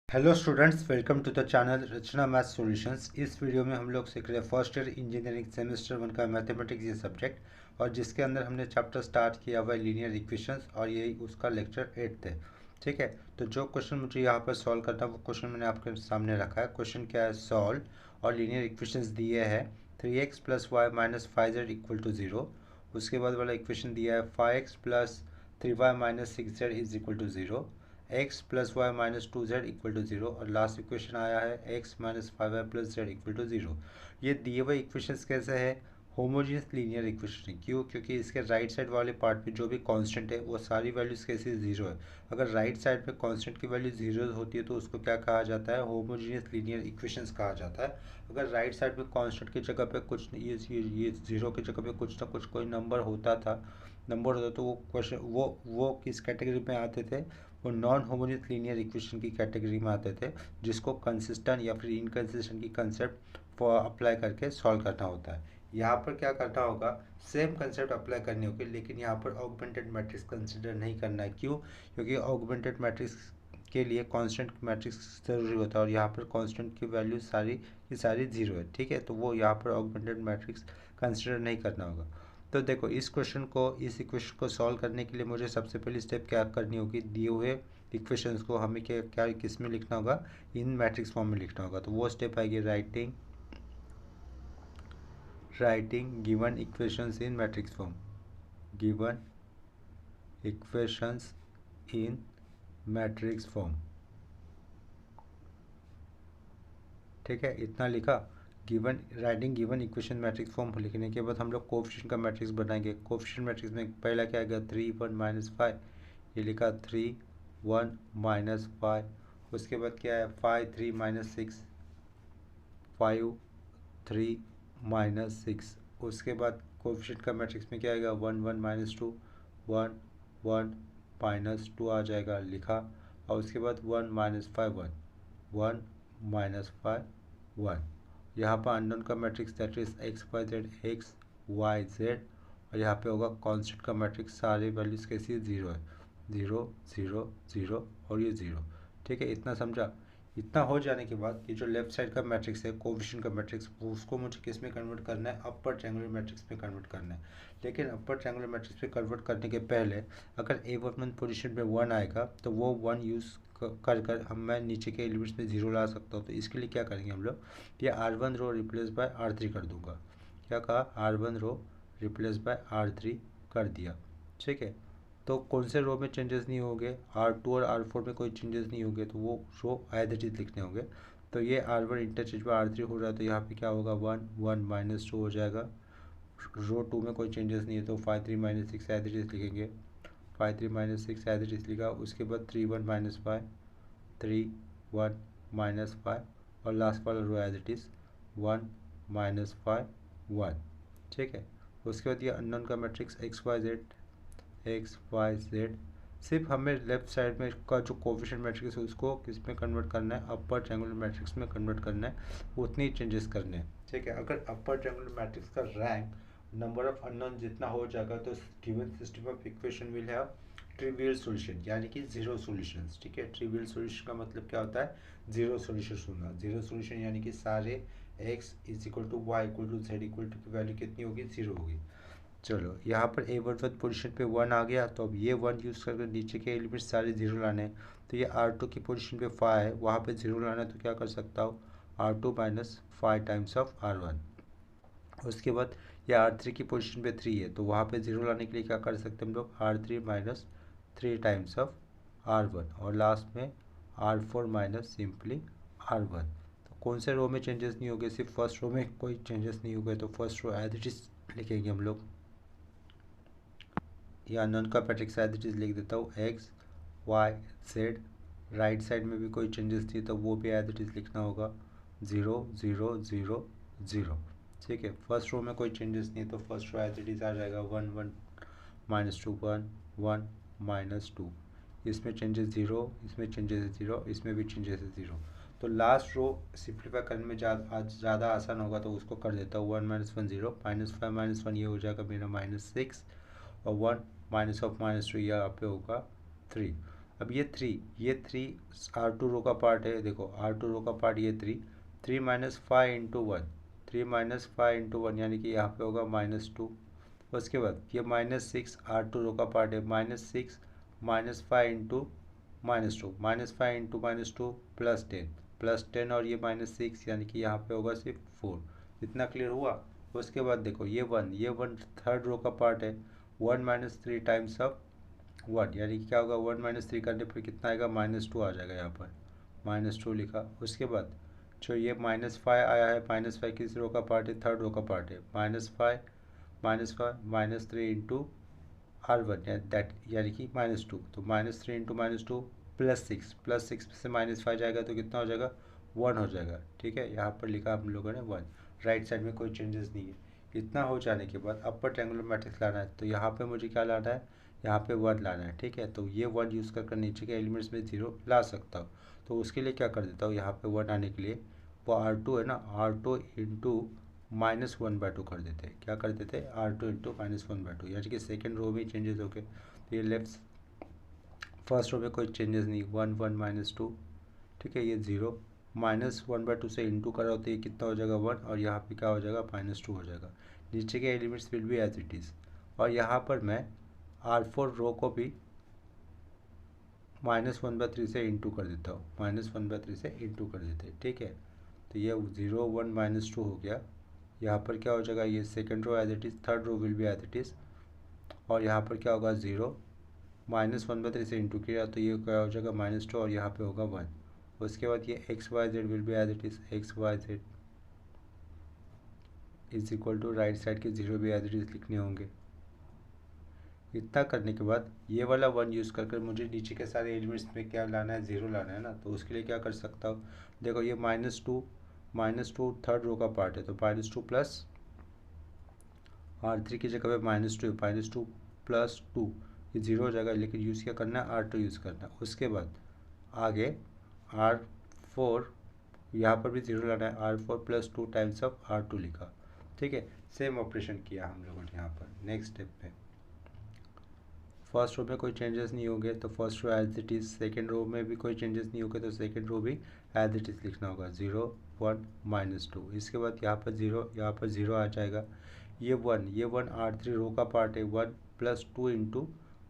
Hello students, welcome to the channel Rachana math solutions. इस video में हम लोग सीख रहे हैं फर्स्ट ईयर इंजीनियरिंग सेमेस्टर 1 का मैथमेटिक्स ये सब्जेक्ट, और जिसके अंदर हमने चैप्टर स्टार्ट किया हुआ है लीनियर इक्वेशंस, और यही उसका लेक्चर 8 है। ठीक है, तो जो क्वेश्चन मुझे यहाँ पर सॉल्व करना है वो क्वेश्चन मैंने आपके सामने रखा है। क्वेश्चन क्या है? सॉल्व, और लीनियर इक्वेशंस दिए हैं 3x + y - 5z = 0। उसके बाद वाला इक्वेशन दिया है 5x + 3y - 6z = 0, x + y - 2z = 0, और लास्ट इक्वेशन आया है x - 5y + z = 0। ये दिए हुए इक्वेशंस कैसे है? होमोजेनियस लीनियर इक्वेशन है। क्यों? क्योंकि इसके राइट साइड वाले पार्ट पे जो भी कांस्टेंट है वो सारी वैल्यूज़ कैसे जीरो है। अगर राइट साइड पे कांस्टेंट की वैल्यू जीरो होती है तो उसको क्या कहा जाता है? होमोजेनियस लीनियर इक्वेशंस कहा जाता है। अगर राइट साइड पे कांस्टेंट की जगह पे कुछ ये जीरो की जगह पे कुछ ना कुछ कोई नंबर होता तो वो क्वेश्चन वो किस कैटेगरी में आते थे? वो नॉन होमोजेनियस लीनियर इक्वेशन की कैटेगरी में आते थे, जिसको कंसिस्टेंट या फिर इनकंसिस्टेंट की कंसेप्ट अप्लाई करके सॉल्व करना होता है। यहाँ पर क्या करना होगा? सेम कंसेप्ट अप्लाई करनी होगी, लेकिन यहाँ पर ऑगमेंटेड मैट्रिक्स कंसिडर नहीं करना है। क्यों? क्योंकि ऑगमेंटेड मैट्रिक्स के लिए कांस्टेंट मैट्रिक्स ज़रूरी होता है, और यहाँ पर कांस्टेंट की वैल्यू सारी की सारी जीरो है। ठीक है, तो वो यहाँ पर ऑगमेंटेड मैट्रिक्स कंसिडर नहीं करना होगा। तो देखो, इस इक्वेशन को सॉल्व करने के लिए मुझे सबसे पहली स्टेप क्या करनी होगी? दिए हुए इक्वेशंस को हमें क्या क्या किस में लिखना होगा? इन मैट्रिक्स फॉर्म में लिखना होगा। तो वो स्टेप आएगी writing given equations in matrix form. Given equations in matrix form. ठीक है, इतना लिखा। Writing given equation matrix form लिखने के बाद हम लोग कोएफिशिएंट का मैट्रिक्स बनाएंगे। कोएफिशिएंट मैट्रिक्स में पहला क्या आएगा? 3 1 -5। ये लिखा 3 1 -5। उसके बाद क्या है? 5 3 -6, 5 3 -6। उसके बाद कोएफिशिएंट का मैट्रिक्स में क्या आएगा? 1 1 -2, 1 1 -2 आ जाएगा, लिखा। और उसके बाद 1 -5 1 1 -5 1। यहाँ पर अननोन का matrix that is x y z, x y z, और यहाँ पे होगा कांस्टेंट का मैट्रिक्स, सारी वैल्यूज़ कैसी? जीरो है। 0 0 0 और ये 0। ठीक है, इतना समझा? इतना हो जाने के बाद ये जो लेफ्ट साइड का मैट्रिक्स है कोएफिशिएंट का मैट्रिक्स, उसको मुझे किस में कन्वर्ट करना है? अपर ट्रायंगुलर मैट्रिक्स में कन्वर्ट करना है। लेकिन अपर ट्रायंगुलर मैट्रिक्स में कन्वर्ट करने के पहले अगर A1 पोजीशन में 1 आएगा तो वो 1 यूज़ कर हम मैं नीचे के एलिमेंट्स में 0 ला सकता हूँ। तो इसके लिए क्या करेंगे हम लोग? ये R1 row replace by R3 कर दूंगा। क्या कहा? R1 row replace by R3 कर दिया। ठीक है, तो कौन से रो में चेंजेस नहीं होंगे? R2 और R4 में कोई चेंजेस नहीं होंगे, तो वो रो एज इट इज लिखने होंगे। तो ये R1 इंटरचेंज बाय R3 हो रहा है, तो यहाँ पे क्या होगा? 1 1 -2 हो जाएगा। रो 2 में कोई चेंजेस नहीं है, तो 5 3 -6 एज इट इज लिखेंगे। 5 3 -6 एज इट इज लिखा। उसके बाद 3 1 -5, 3 1 -5, और लास्ट वाला रो एज इट इज़ 1 -5 1। ठीक है, उसके बाद ये अननोन का मैट्रिक्स एक्स वाई जेड। सिर्फ हमें लेफ्ट साइड में का जो कोएफिशिएंट मैट्रिक्स है उसको किस में कन्वर्ट करना है? अपर ट्रायंगुलर मैट्रिक्स में कन्वर्ट करना है। उतनी चेंजेस करने हैं। ठीक है, अगर अपर ट्रायंगुलर मैट्रिक्स का रैंक नंबर ऑफ अननोन जितना हो जाएगा तो given system of equation will have trivial solution, यानी कि जीरो सॉल्यूशंस। ठीक है, ट्रिवियल सॉल्यूशन का मतलब क्या होता है? जीरो सॉल्यूशन होना। जीरो सॉल्यूशन यानी कि सारे x = y = z = की वैल्यू कितनी होगी? जीरो होगी। चलो, यहाँ पर A1 पोजीशन पे 1 आ गया, तो अब ये 1 यूज़ करके नीचे के एलिमेंट सारे जीरो लाने हैं। तो ये R2 की पोजीशन पे 5 है, वहाँ पे जीरो लाना है, तो क्या कर सकता हूँ? R2 - 5 times of R1। उसके बाद ये R3 की पोजीशन पे 3 है, तो वहाँ पे जीरो लाने के लिए क्या कर सकते हैं हम लोग? R3 - 3 टाइम्स ऑफ R1, और लास्ट में R4 - सिंपली R1। तो कौन से रो में चेंजेस नहीं हो गए? सिर्फ फर्स्ट रो में कोई चेंजेस नहीं हो गए, तो first row as it is लिखेंगे हम लोग। या अननोन का मैट्रिक्स एज इट इज लिख देता हूँ, x y z. Right side में भी कोई चेंजेस थी तो वो भी एज इट इज लिखना होगा, 0 0 0 0। ठीक है, फर्स्ट रो में कोई चेंजेस नहीं है, तो first row as it is आ जाएगा 1 1 -2 1 1 -2। इसमें चेंजेस 0, इसमें चेंजेस है 0, इसमें भी चेंजेस है 0। तो लास्ट रो सिंप्लीफाई करने में ज़्यादा आसान होगा, तो उसको कर देता हूँ 1 -1 0 -5 -1, ये हो जाएगा मेरा -6, और 1 -2 यहाँ पे होगा 3। अब ये थ्री R2 रो का पार्ट है, देखो R2 रो का पार्ट ये three minus five into one, 3 - 5 × 1 यानी कि यहाँ पे होगा -2। उसके बाद ये -6 R2 रो का पार्ट है, -6 -5 × -2, -5 × -2 +10 और ये -6 यानी कि यहाँ पे होगा सिर्फ 4। इतना क्लियर हुआ। उसके बाद देखो ये वन थर्ड रो का पार्ट है, 1 - 3 टाइम्स ऑफ 1 यानी कि क्या होगा, 1 - 3 करने पर कितना आएगा, -2 आ जाएगा, यहाँ पर -2 लिखा। उसके बाद जो ये -5 आया है, -5 किस रो का पार्ट है, थर्ड रो का पार्ट है, -5 -3 इंटू R1 दैट यानी कि -2, तो -3 इंटू -2 +6 से -5 जाएगा तो कितना हो जाएगा, 1 हो जाएगा। ठीक है, यहाँ पर लिखा हम लोगों ने 1, राइट साइड में कोई चेंजेस नहीं है। इतना हो जाने के बाद अपर ट्रायंगुलर मैट्रिक्स लाना है, तो यहाँ पे मुझे क्या लाना है, यहाँ पे 1 लाना है। ठीक है, तो ये 1 यूज़ कर नीचे के एलिमेंट्स में 0 ला सकता हूँ। तो उसके लिए क्या कर देता हूँ, यहाँ पे 1 आने के लिए वो R2 है ना, R2 इंटू -1/2 कर देते हैं। क्या कर देते हैं, R2 इंटू -1/2 यानी कि सेकेंड रो में चेंजेस हो गए। तो ये लेफ्ट फर्स्ट रो में कोई चेंजेस नहीं, 1 1 -2। ठीक है, ये 0 -1/2 से इंटू करा होता है, ये कितना हो जाएगा 1, और यहाँ पे क्या हो जाएगा -2 हो जाएगा। नीचे के elements will be as it is. और यहाँ पर मैं R4 रो को भी -1/3 से इंटू कर देता हूँ, -1/3 से इंटू कर देते हैं। ठीक है, तो ये 0 1 -2 हो गया। यहाँ पर क्या हो जाएगा, ये second row as it is, third row will be as it is. और यहाँ पर क्या होगा, 0 -1/3 से इंटू किया तो ये क्या हो जाएगा, -2, और यहाँ पे होगा 1। उसके बाद ये XYZ will be as it is, XYZ is equal to right side के 0 भी एज इट इज़ लिखने होंगे। इतना करने के बाद ये वाला 1 यूज़ कर मुझे नीचे के सारे एलिमेंट्स में क्या लाना है, 0 लाना है ना। तो उसके लिए क्या कर सकता हूँ, देखो ये -2 थर्ड रो का पार्ट है, तो -2 प्लस R3 की जगह पे -2 प्लस 2, ये 0 हो जाएगा। लेकिन यूज़ क्या करना है, R2 यूज़ करना है। उसके बाद आगे R4 यहाँ पर भी 0 लाना है, R4 + 2 टाइम्स ऑफ R2 लिखा। ठीक है, सेम ऑपरेशन किया हम लोगों ने यहाँ पर। नेक्स्ट स्टेप पे फर्स्ट रो में कोई चेंजेस नहीं होंगे तो first row as it is, second row में भी कोई चेंजेस नहीं होंगे तो सेकेंड रो भी एज इट इज़ लिखना होगा, 0 1 -2। इसके बाद यहाँ पर 0, यहाँ पर 0 आ जाएगा। ये 1 R3 रो का पार्ट है, 1 + 2 इंटू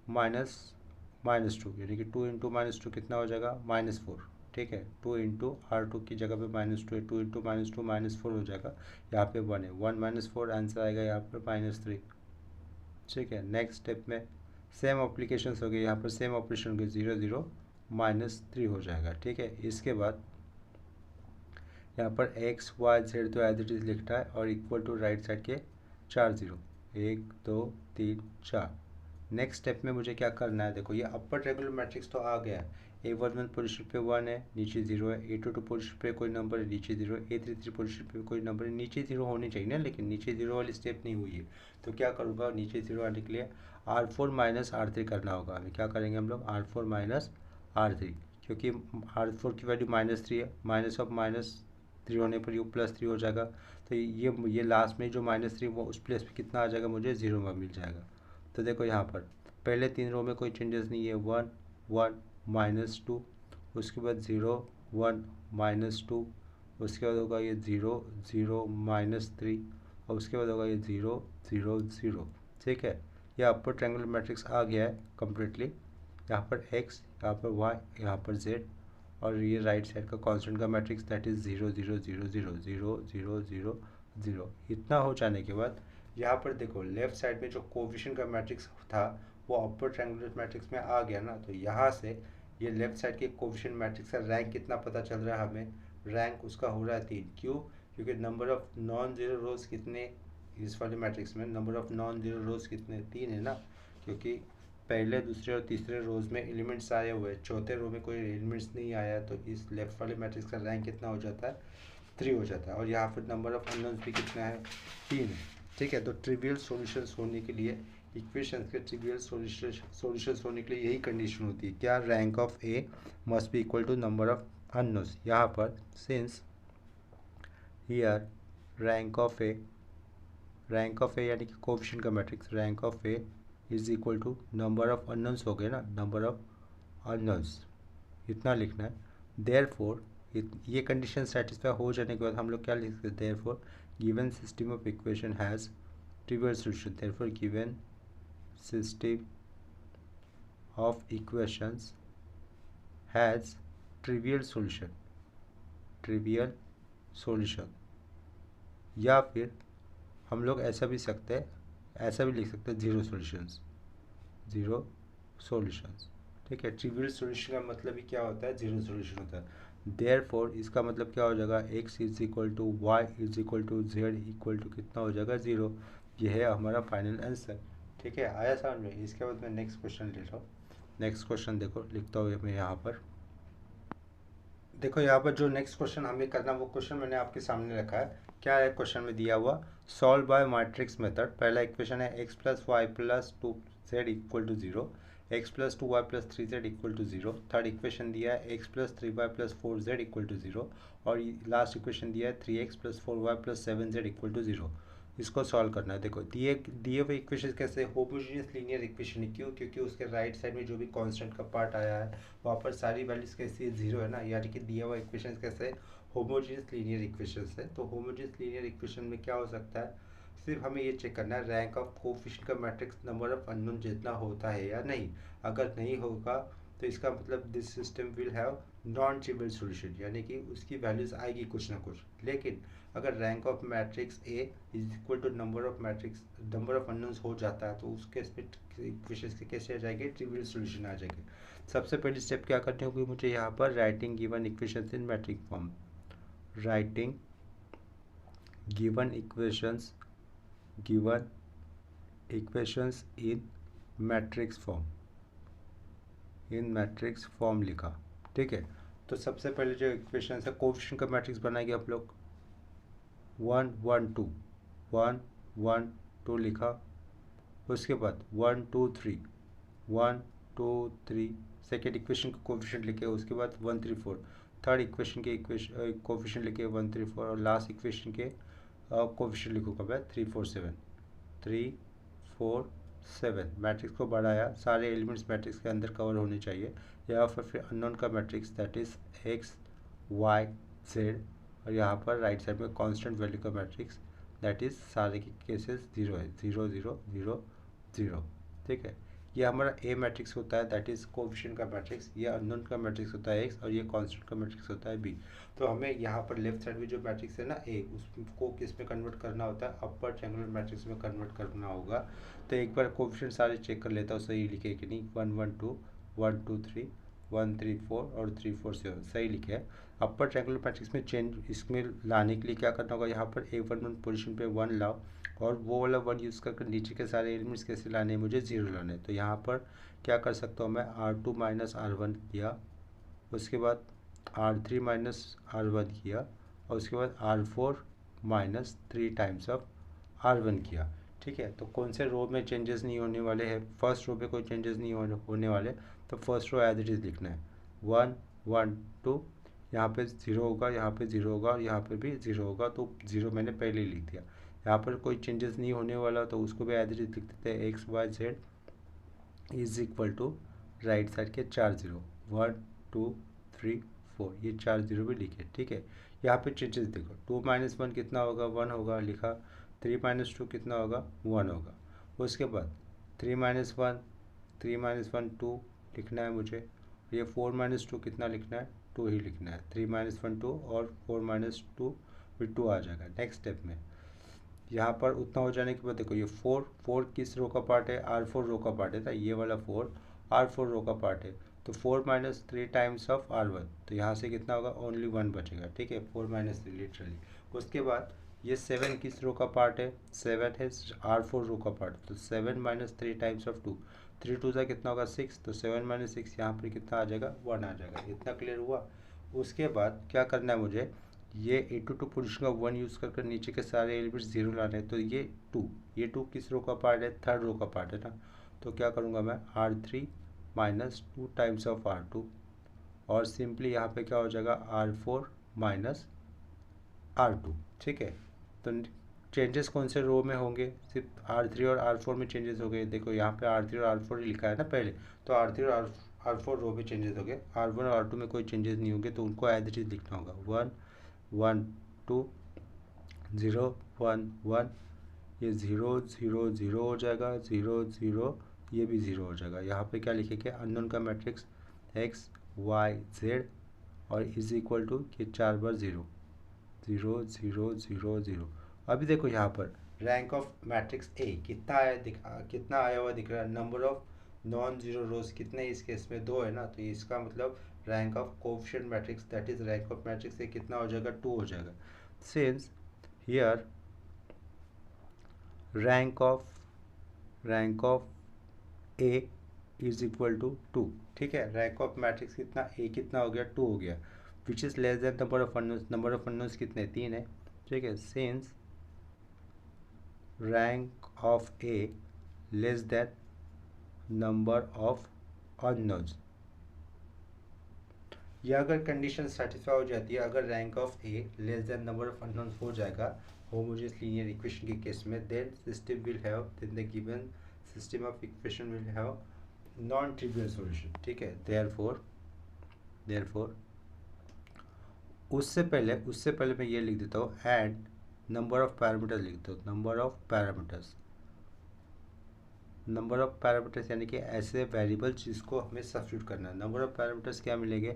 -2 यानी कि 2 इंटू -2 कितना हो जाएगा, -4। ठीक है, 2 इंटू R2 की जगह पे -2 है, 2 इंटू -2 -4 हो जाएगा। यहाँ पे 1 है, 1 - 4 आंसर आएगा यहाँ पर -3। ठीक है, नेक्स्ट स्टेप में सेम एप्लीकेशंस हो गए, यहाँ पर सेम ऑपरेशन हो गए, 0 0 -3 हो जाएगा। ठीक है, इसके बाद यहाँ पर XYZ तो एज इट इज़ लिखता है और इक्वल टू राइट साइड के 4 0, 1 2 3 4। नेक्स्ट स्टेप में मुझे क्या करना है, देखो ये अपर रेगुलर मैट्रिक्स तो आ गया है। A11 पोजीशन पे 1 है, नीचे 0 है। A22 पोजीशन पे कोई नंबर है, नीचे 0 है। A33 पोजीशन पे कोई नंबर है, नीचे 0 होनी चाहिए ना, लेकिन नीचे 0 वाली स्टेप नहीं हुई है। तो क्या करूँगा, नीचे 0 आने के लिए R4 - R3 करना होगा। अभी क्या करेंगे हम लोग, R4 - R3, क्योंकि R4 की वैल्यू -3 है, माइनस ऑफ -3 होने पर ये +3 हो जाएगा। तो ये लास्ट में जो -3 वो उस प्लेस पे कितना आ जाएगा, मुझे 0 में मिल जाएगा। तो देखो यहाँ पर पहले 3 रो में कोई चेंजेस नहीं है, 1 1 -2, उसके बाद 0 1 -2, उसके बाद होगा ये 0 0 -3, और उसके बाद होगा ये 0 0 0। ठीक है, ये अपर ट्रायंगुलर मैट्रिक्स आ गया है कम्प्लीटली। यहाँ पर x, यहाँ पर y, यहाँ पर z, और ये राइट साइड का कांस्टेंट का मैट्रिक्स दैट इज़ 0 0 0 0 0 0 0 0। इतना हो जाने के बाद यहाँ पर देखो लेफ्ट साइड में जो कोएफिशिएंट का मैट्रिक्स था वो अपर ट्रायंगुलर मैट्रिक्स में आ गया ना। तो यहाँ से ये लेफ्ट साइड के कोएफिशिएंट मैट्रिक्स का रैंक कितना पता चल रहा है हमें, रैंक उसका हो रहा है 3। क्यों, क्योंकि नंबर ऑफ नॉन जीरो रोज कितने, इस वाले मैट्रिक्स में नंबर ऑफ नॉन जीरो रोज कितने, 3 है ना। क्योंकि पहले दूसरे और तीसरे रोज में एलिमेंट्स आए हुए हैं, चौथे रो में कोई एलिमेंट्स नहीं आया, तो इस लेफ्ट वाले मैट्रिक्स का रैंक कितना हो जाता है, 3 हो जाता है। और यहाँ पर नंबर ऑफ अननोन्स भी कितना है, 3 है। ठीक है, तो ट्रिवियल सॉल्यूशंस होने के लिए, इक्वेशंस के ट्रिवियल सॉल्यूशंस होने के लिए यही कंडीशन होती है, क्या, rank of A must be equal to number of unknowns. यहाँ पर since here rank of A यानी कि कोएफिशिएंट का matrix, rank of A is equal to number of unknowns हो गए ना, नंबर ऑफ अननोन्स, इतना लिखना है। देयरफॉर ये कंडीशन सेटिस्फाई हो जाने के बाद हम लोग क्या लिख सकते हैं, therefore given system of equation has trivial solution, therefore given system of equations has trivial solution, trivial solution. या फिर हम लोग ऐसा भी सकते हैं, ऐसा भी लिख सकते हैं जीरो सॉल्यूशंस, जीरो सॉल्यूशंस। ठीक है, ट्रिवियल सॉल्यूशन का मतलब ही क्या होता है, जीरो सॉल्यूशन होता है। देयरफॉर इसका मतलब क्या हो जाएगा, x is equal to y is equal to z equal to कितना हो जाएगा, जीरो। ये है हमारा फाइनल आंसर। ठीक है, आया समझ में। इसके बाद मैं नेक्स्ट क्वेश्चन ले रहा हूँ। नेक्स्ट क्वेश्चन देखो, लिखता हूँ मैं यहाँ पर। देखो यहाँ पर जो नेक्स्ट क्वेश्चन हमें करना, वो क्वेश्चन मैंने आपके सामने रखा है। क्या है क्वेश्चन में दिया हुआ, सॉल्व बाय मैट्रिक्स मेथड। पहला इक्वेशन है x plus y plus two z equal to zero, x plus two y plus three z equal to zero. Third equation दिया है x plus three y plus four z equal to zero. और last equation दिया है three x plus four y plus seven z equal to zero. इसको solve करना है। देखो दिए हुए इक्वेशन कैसे, होमोजेनियस लीनियर इक्वेशन है। क्यों, क्योंकि उसके राइट साइड में जो भी कांस्टेंट का पार्ट आया है वहाँ पर सारी वैल्यूज कैसी जीरो है ना, यानी कि दिया हुआ इक्वेशन कैसे, होमोजेनियस लीनियर इक्वेशन है। तो होमोजेनियस लीनियर इक्वेशन में क्या हो सकता है, सिर्फ हमें ये चेक करना है रैंक ऑफ कोफिशिएंट का मैट्रिक्स नंबर ऑफ अननोन जितना होता है या नहीं। अगर नहीं होगा तो इसका मतलब this system will have non trivial solution, यानी कि उसकी वैल्यूज आएगी कुछ ना कुछ। लेकिन अगर rank of matrix A is equal to number of matrix, number of unknowns हो जाता है, तो उस केस में इक्वेशंस के कैसे आ जाएंगे, ट्रिवियल सॉल्यूशन आ जाएंगे। सबसे पहली स्टेप क्या करनी होगी मुझे, यहाँ पर writing given equations in matrix form, writing given equations in matrix form, in matrix form लिखा। ठीक है, तो सबसे पहले जो इक्वेशन है कोफिशिएंट का मैट्रिक्स बनाएंगे आप लोग, 1 1 2, 1 1 2 लिखा। उसके बाद 1 2 3, 1 2 3 सेकेंड इक्वेशन का कोफिशिएंट लिखे। उसके बाद 1 3 4 थर्ड इक्वेशन के कोफिशिएंट लिखे 1 3 4। और लास्ट इक्वेशन के कोफिशिएंट लिखूँगा मैं 3 4 7, 3 4 7। मैट्रिक्स को बढ़ाया, सारे एलिमेंट्स मैट्रिक्स के अंदर कवर होने चाहिए। या फिर अननोन का matrix that is x y z. और यहाँ पर राइट साइड में कांस्टेंट वैल्यू का मैट्रिक्स दैट इज सारे के केसेस जीरो है, 0 0 0 0। ठीक है, ये हमारा ए मैट्रिक्स होता है दैट इज कोफिशिएंट का मैट्रिक्स। ये अननोन का मैट्रिक्स होता है एक्स और ये कांस्टेंट का मैट्रिक्स होता है बी। तो हमें यहाँ पर लेफ्ट साइड में जो मैट्रिक्स है ना ए, उसको किस में कन्वर्ट करना होता है, अपर ट्रायंगुलर मैट्रिक्स में कन्वर्ट करना होगा। तो एक बार कोफिशिएंट सारे चेक कर लेता हूँ सही लिखे कि नहीं। 1 1 2 1 2 3 1 3 4 और 3 4 7 सही लिखे है। अपर ट्रायंगुलर मैट्रिक्स में चेंज इसमें लाने के लिए क्या करना होगा, यहाँ पर A11 पोजीशन पे 1 लाओ और वो वाला 1 यूज़ करके नीचे के सारे एलिमेंट्स कैसे लाने हैं, मुझे 0 लाने हैं। तो यहाँ पर क्या कर सकता हूँ मैं, R2 माइनस R1 किया। उसके बाद R3 माइनस R1 किया। और उसके बाद R4 minus 3 times of R1 किया। ठीक है, तो कौन से रो में चेंजेस नहीं होने वाले हैं, फर्स्ट रो पे कोई चेंजेस नहीं होने वाले। तो first row as it is लिखना है 1 1 2। यहाँ पे 0 होगा, यहाँ पे 0 होगा और यहाँ पे भी 0 होगा। तो 0 मैंने पहले ही लिख दिया। यहाँ पर कोई चेंजेस नहीं होने वाला तो उसको भी एज इट इज़ लिख देते हैं x y z is equal to right side के 4 0, 1 2 3 4, ये 4 0 भी लिखे। ठीक है, यहाँ पे चेंजेस देखो, 2 माइनस 1 कितना होगा, 1 होगा लिखा। 3 माइनस 2 कितना होगा, 1 होगा। उसके बाद 3 माइनस 1 2 लिखना है मुझे। ये 4 माइनस 2 कितना लिखना है, 2 ही लिखना है। 3 माइनस 1 2 और 4 माइनस 2 फिर 2 आ जाएगा। नेक्स्ट स्टेप में यहाँ पर उतना हो जाने के बाद देखो ये 4 किस रो का पार्ट है, R4 रो का पार्ट है। था ये वाला 4 R4 रो का पार्ट है। तो 4 माइनस 3 टाइम्स ऑफ R1, तो यहाँ से कितना होगा, ओनली 1 बचेगा। ठीक है, 4 माइनस 3 लिटरली। उसके बाद ये 7 किस रो का पार्ट है, 7 है R4 रो का पार्ट। तो 7 माइनस 3 टाइम्स ऑफ 2, 3 2 सा कितना होगा 6। तो 7 माइनस 6 यहाँ पर कितना आ जाएगा, 1 आ जाएगा। इतना क्लियर हुआ। उसके बाद क्या करना है मुझे, ये A22 पोजीशन का 1 यूज़ कर नीचे के सारे एलिमेंट्स 0 लाने हैं। तो ये 2 किस रो का पार्ट है, थर्ड रो का पार्ट है ना। तो क्या करूँगा मैं, R3 minus 2 times of R2 और सिंपली यहाँ पे क्या हो जाएगा, R4 माइनस R2। ठीक है, तो चेंजेस कौन से रो में होंगे, सिर्फ R3 और R4 में चेंजेस हो गए। देखो यहाँ पे R3 और R4 लिखा है ना पहले, तो R3 और R4 रो में चेंजेस हो गए, R1 और R2 में कोई चेंजेस नहीं होंगे, तो उनको एज इट इज लिखना होगा। 1 1 2 0 1 1, ये 0 0 0 हो जाएगा, 0 0, ये भी 0 हो जाएगा। यहाँ पे क्या लिखेंगे, अननोन का मैट्रिक्स एक्स वाई जेड और इज इक्वल टू ये 4 बार 0 0 0 0 0। अभी देखो यहाँ पर रैंक ऑफ मैट्रिक्स ए कितना आया, कितना आया हुआ दिख रहा है। नंबर ऑफ नॉन जीरो रोज कितने, इस केस में 2 है ना, तो इसका मतलब rank of coefficient matrix that is rank of matrix A कितना हो जाएगा, 2 हो जाएगा। Since here rank of A is equal to 2, ठीक है। रैंक ऑफ मैट्रिक्स कितना, ए कितना हो गया, 2 हो गया, which is less than number of unknowns. Number of unknowns कितने, 3 है, ठीक है। Since rank of A less than number of unknowns, यह अगर कंडीशन सेटिस्फाई हो जाती है, अगर rank of A less than number of unknowns हो जाएगा होमोजेनियस लीनियर इक्वेशन के केस में, then system will have, then the given system of equation will have non trivial solution, ठीक है। देयरफॉर उससे पहले मैं ये लिख देता हूँ, एंड नंबर ऑफ पैरामीटर्स लिख देता हूँ। नंबर ऑफ पैरामीटर्स यानी कि ऐसे वेरिएबल जिसको हमें सब्स्टिट्यूट करना है। नंबर ऑफ पैरामीटर्स क्या मिलेंगे,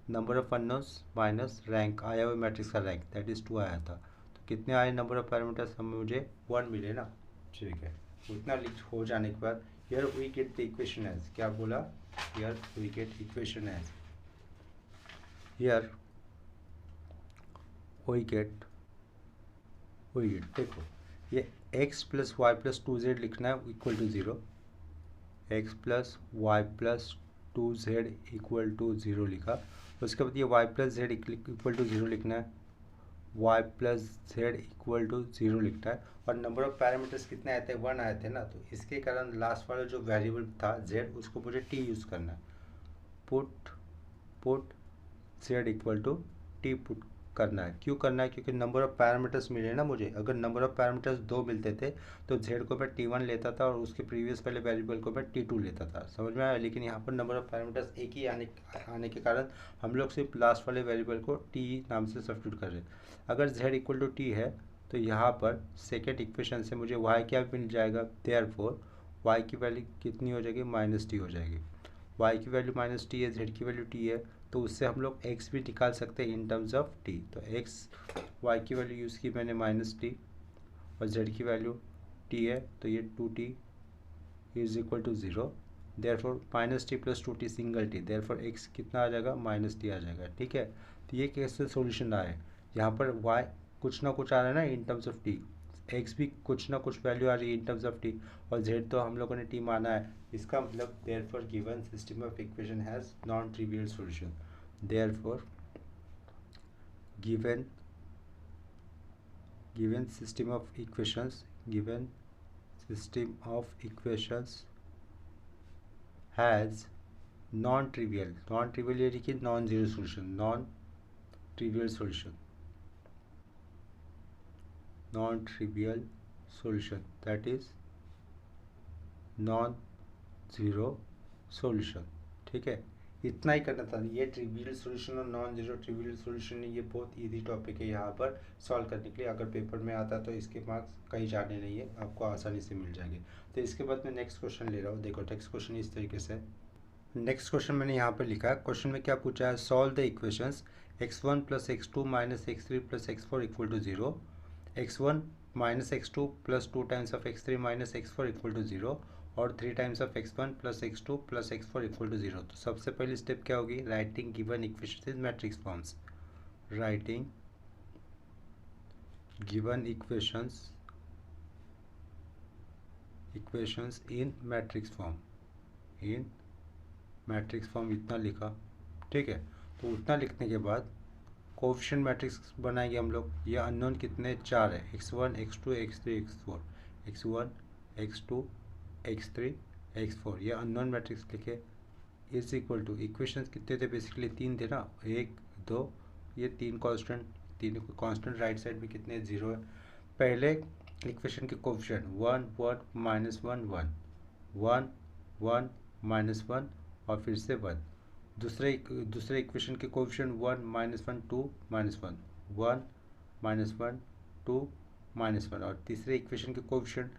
number of unknowns minus rank, आया हुआ मैट्रिक्स का रैंक दैट इज़ 2 आया था, तो कितने आए नंबर ऑफ पैरामीटर्स, हमें मुझे 1 मिले ना, ठीक है। उतना लिख हो जाने के बाद here we get the equation as, क्या बोला, here we get equation as, here we get देखो ये x plus y plus 2z लिखना है equal to 0, x plus y plus 2z equal to 0 लिखा। उसके बाद ये y plus z equal to 0 लिखना है, y plus z equal to 0 लिखना है। और नंबर ऑफ पैरामीटर्स कितने आए थे, 1 आए थे ना, तो इसके कारण लास्ट वाला जो वेरिएबल था z, उसको मुझे t यूज़ करना है। Put z equal to t put करना है। क्यों करना है, क्योंकि नंबर ऑफ पैरामीटर्स मिले ना मुझे। अगर नंबर ऑफ पैरामीटर्स 2 मिलते थे तो z को मैं t1 लेता था और उसके प्रीवियस वाले वेरिएबल को मैं t2 लेता था, समझ में आया। लेकिन यहाँ पर नंबर ऑफ पैरामीटर्स एक ही आने के कारण हम लोग सिर्फ लास्ट वाले वेरिएबल को t नाम से सब्स्टिट्यूट कर रहे हैं। अगर z इक्वल टू t है तो यहाँ पर सेकेंड इक्वेशन से मुझे y क्या मिल जाएगा, देयरफॉर y की वैल्यू कितनी हो जाएगी, -t हो जाएगी। y की वैल्यू -t है, z की वैल्यू t है, तो उससे हम लोग x भी निकाल सकते हैं इन टर्म्स ऑफ t। तो x y की वैल्यू यूज़ की मैंने -t और z की वैल्यू t है, तो ये 2t is equal to 0, therefore -t plus 2t single t, therefore x कितना आ जाएगा, -t आ जाएगा, ठीक है। तो ये कैसे सोल्यूशन आया है, यहाँ पर y कुछ ना कुछ आ रहा है ना इन टर्म्स ऑफ t, x भी कुछ ना कुछ वैल्यू आ रही है इन टर्म्स ऑफ t, और z तो हम लोगों ने t माना है। इसका मतलब therefore given system of equation has non trivial solution. Therefore, given system of equations has non-trivial यानी कि non-zero solution, that is non-zero solution, ठीक है। इतना ही करना था। ये ट्रिवियल सॉल्यूशन और नॉन जीरो ट्रिवियल सॉल्यूशन, ये बहुत इजी टॉपिक है यहाँ पर सॉल्व करने के लिए। अगर पेपर में आता तो इसके मार्क्स कहीं जाने नहीं है, आपको आसानी से मिल जाएंगे। तो इसके बाद मैं नेक्स्ट क्वेश्चन ले रहा हूँ। देखो नेक्स्ट क्वेश्चन इस तरीके से, नेक्स्ट क्वेश्चन मैंने यहाँ पर लिखा है। क्वेश्चन में क्या पूछा है, solve the equations x1 plus x2 minus x3 plus x4 equal to 0, x1 minus x2 plus 2 times of x3 minus x4 equal to 0 और 3 times of x1 plus x2 plus x4 equal to 0। तो सबसे पहली step क्या होगी, writing given equations in matrix forms, writing given equations in matrix form, इतना लिखा, ठीक है। तो उतना लिखने के बाद कोएफिशिएंट मैट्रिक्स बनाएंगे हम लोग। ये अननोन कितने, 4 है, x1 x2 x3 x4, x1 x2 x3 x4, ये अननोन मैट्रिक्स लिखे। इज इक्वल टू इक्वेशंस कितने थे, बेसिकली 3 थे ना, 1 2, ये 3 कांस्टेंट राइट साइड में कितने, 0 है। पहले इक्वेशन के कोएफिशिएंट 1 1 -1 1 1 1 -1 और फिर से 1। दूसरे इक्वेशन के कोएफिशिएंट 1 -1 2 -1 1 -1 2 -1 और तीसरे इक्वेशन के कोएफिशिएंट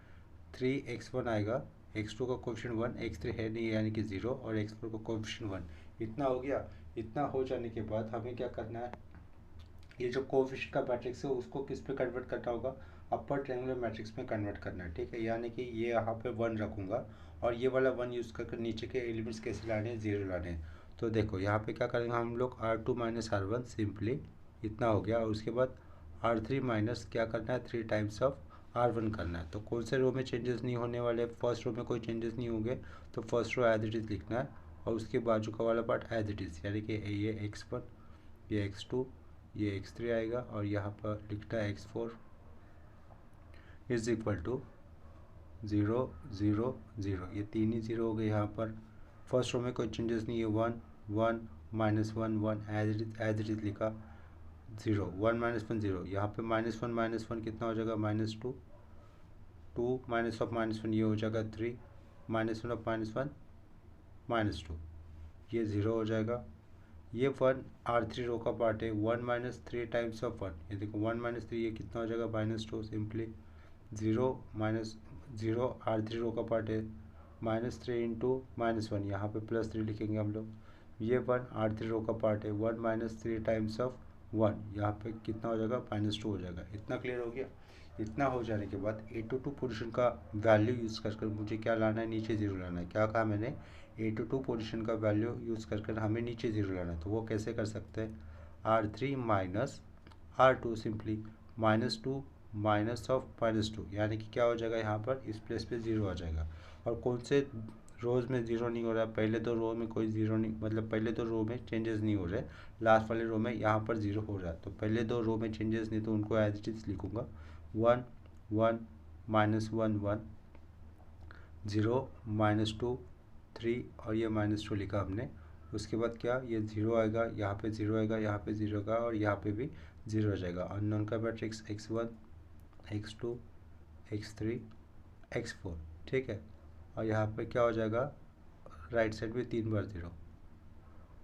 3x1 आएगा, x2 का कोएफिशिएंट 1, x3 है नहीं यानी कि 0 और x4 का कोएफिशिएंट 1। इतना हो गया। इतना हो जाने के बाद हमें क्या करना है, ये जो कोएफिशिएंट का मैट्रिक्स है उसको किस पे कन्वर्ट करना होगा, अपर ट्रायंगुलर मैट्रिक्स में कन्वर्ट करना है। ठीक है, यानी कि ये यहाँ पे 1 रखूँगा और ये वाला 1 यूज़ करके नीचे के एलिमेंट्स कैसे लाने हैं, 0 लाने हैं। तो देखो यहाँ पे क्या करेंगे हम लोग, R2 - R1 सिंपली इतना हो गया और उसके बाद R3 माइनस क्या करना है, 3 टाइम्स ऑफ R1 करना है। तो कौन से रो में चेंजेस नहीं होने वाले, फर्स्ट रो में कोई चेंजेस नहीं होंगे तो first row as it is लिखना है और उसके बाजू का वाला पार्ट एज इट इज़, यानी कि ये x1, ये x2, ये x3 आएगा और यहाँ पर लिखना है x4 इज इक्वल टू 0 0 0। ये 3 ही 0 हो गए यहाँ पर। फर्स्ट रो में कोई चेंजेस नहीं है, 1 1 -1 1 एज इट इज लिखा, 0 1 -1 0। यहाँ पे -1 -1 कितना हो जाएगा, -2 2 -1 ये हो जाएगा 3 -1 ऑफ -1 -2, ये 0 हो जाएगा। ये 1 R3 रो का पार्ट है, 1 - 3 टाइम्स ऑफ 1, ये देखो 1 - 3 ये कितना हो जाएगा, -2 सिंपली 0 -0 R3 रो का पार्ट है, -3 इंटू -1, यहाँ पे +3 लिखेंगे हम लोग। ये 1 R3 रो का पार्ट है, 1 - 3 टाइम्स ऑफ 1, यहाँ पे कितना हो जाएगा, -2 हो जाएगा। इतना क्लियर हो गया। इतना हो जाने के बाद A22 पोजीशन का वैल्यू यूज़ कर मुझे क्या लाना है, नीचे 0 लाना है। क्या कहा मैंने, A22 पोजीशन का वैल्यू यूज़ कर हमें नीचे 0 लाना है। तो वो कैसे कर सकते हैं, R3 minus R2 simply -2 minus of -2, यानी कि क्या हो जाएगा, यहाँ पर इस प्लेस पे 0 आ जाएगा। और कौन से रोज़ में 0 नहीं हो रहा है, पहले दो रो में कोई 0 नहीं, मतलब पहले दो रो में चेंजेस नहीं हो रहे, लास्ट वाले रो में यहाँ पर 0 हो रहा है। तो पहले दो रो में चेंजेस नहीं, तो उनको एज इट इज़ लिखूँगा, 1 1 -1 1 0 -2 3 और ये -2 लिखा हमने। उसके बाद क्या, ये 0 आएगा, यहाँ पे 0 आएगा, यहाँ पे 0 आएगा और यहाँ पे भी 0 आ जाएगा। अननोन का matrix x1 x2 x3 x4, ठीक है। और यहाँ पे क्या हो जाएगा, राइट साइड में 3 बार 0।